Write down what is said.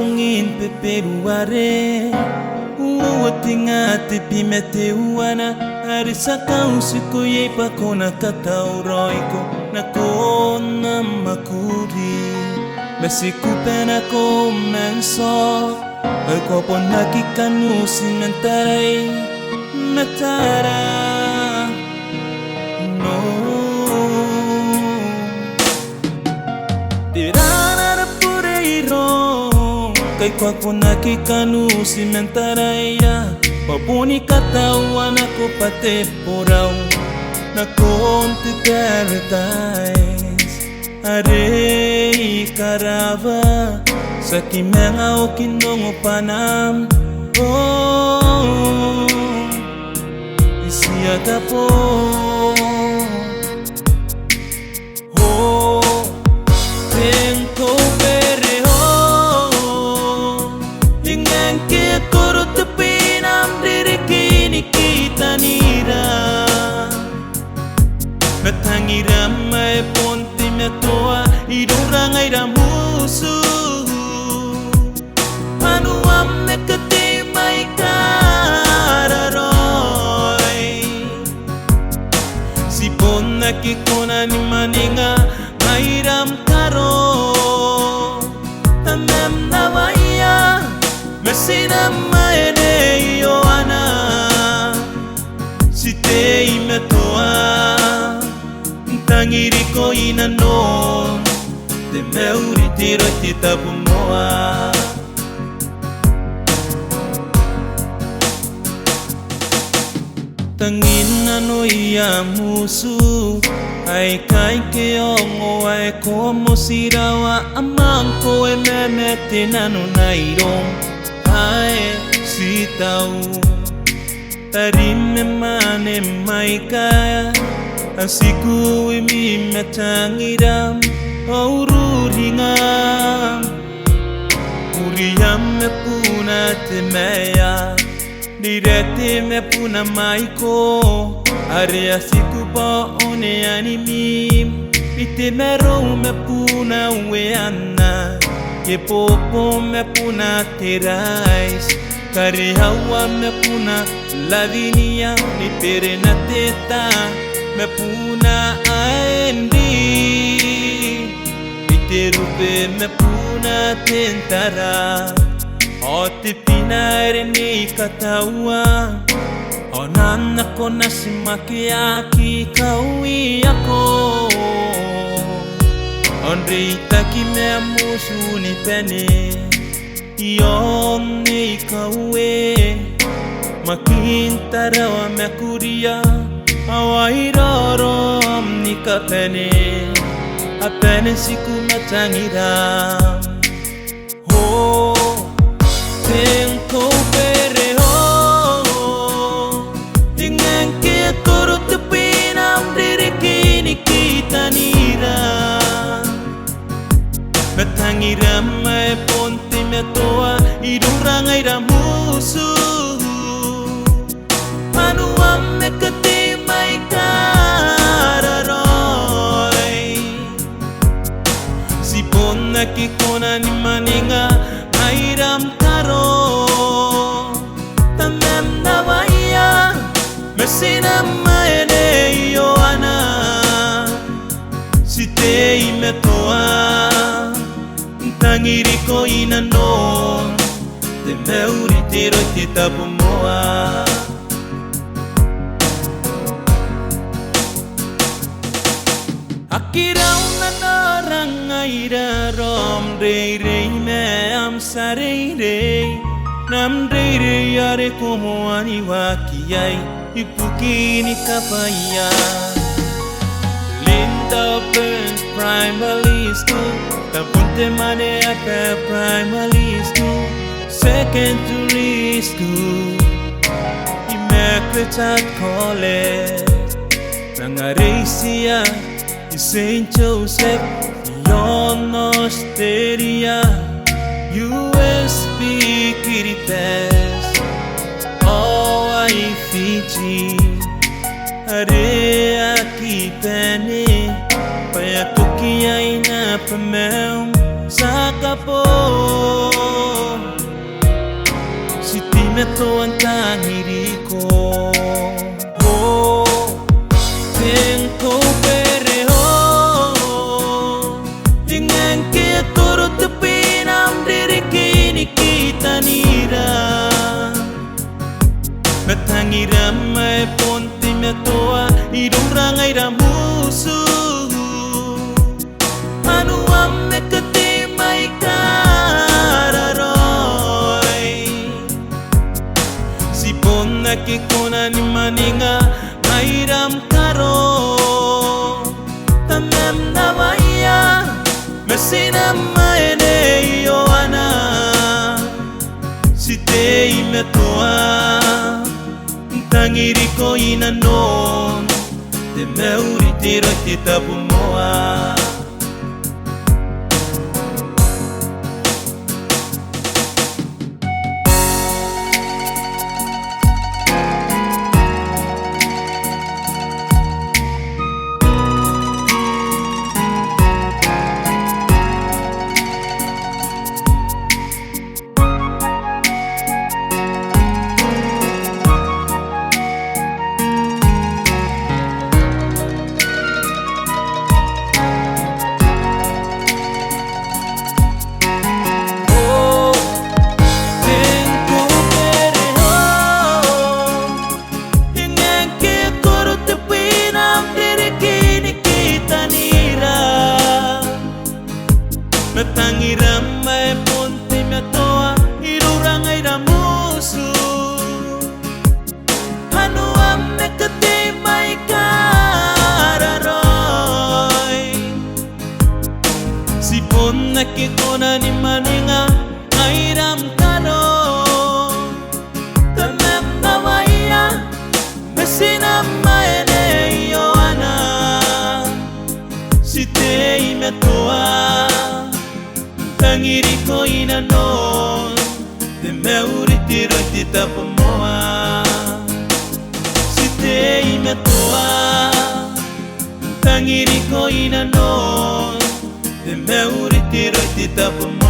Songin peperuare Uotinga te pimete uana Arisaka usiko ye pakona katauroiko Nakona makuri Mesiku pena ko menso Ako po nakikanu sinantaray Natara No Tirana na pureiro Kay kwa po nakikanu sinantaray Papuni katawan ako pati puraw Nakonti paradise Arei karava Sa kimenga o kinongo panam Oh Isiaga po Oh Ten Koubwere oh Hinggang kia koro tepi nam diri kini kita nira Natangira may ponti metoa Idurang ay ramusu Manuam nekati may kararoy Sipon nakikona ni maninga Mayram karo Tamem na maya Mesina maene yoana Sitei metoa Tangiri ko inanon Te meuri tiro tita bumoa Tangin ano iya musu Ay kay keongo ay como sirawa Amang ko e memete nanunairong Ay sitaw Tarime mane may kaya Asiku imi matangiram Aururingam Uriyam me puna temeya Direte me puna maiko Are asiku ba one animim Ite mero me puna ueana Ye popo me puna terais Kare hawa me puna lavinia Ni pere na teta Me puna aendi Iterupe me puna tentara O te pinare ni kataua O nana ko na simake aki kaui ako Onre itaki me amusu ni pene Ion ni kaue Makintarawa me kuria Awairorom ni kapene Apene siku matangiram Oh Ten Koubwere oh Dengan kia koro tepi nam diri kini kita nira Matangiram may ponti metoa Idurang ay ramusu Manuam nekati may kararoy Sipon nakikona ni maninga Mayram karo Tamem na maya Mesina maene yoana Sitei metoa Tangiri ko inanon Te meuri tiro tita bumoa Akiraw na narangaira rom rey rey me am sarey rey Nam rey rey yare como aniwakiyay Ipukini kapaya Linda Burns Primary School Tapunte mane aka Primary School Secondary School Immaculate College Nangarey siya St. Joseph, Yon Osteria, USB Kiribati Hawaii Fiji Are aki pene Paya tukia ina pamel Sakapo Si ti me toan tangiri ko Oh Teng Koubwere Dengan ke turut tepinam diri kini kita nira Metangira me ponti me toa Idung rangai ramusu Anu ame ketimai kararoy Si ponna ki kona ni maninga Mairam karo Tamem Nauaiti Mesina maene ioana Si te ime toa Tangiri ko inanon Te meuri tiro te tapumoa Metangira me ponte me toa Irurangai ramusu Hanu ame ketimai kararoy Si ponna ki kona ni maninga Airam kano Tamem Nauaiti Mesina maene ioana Si te ime toa Tangiri ko inanon Te meuri tiro te tapamoa Si te ime toa Tangiri ko inanon Te meuri tiro te tapamoa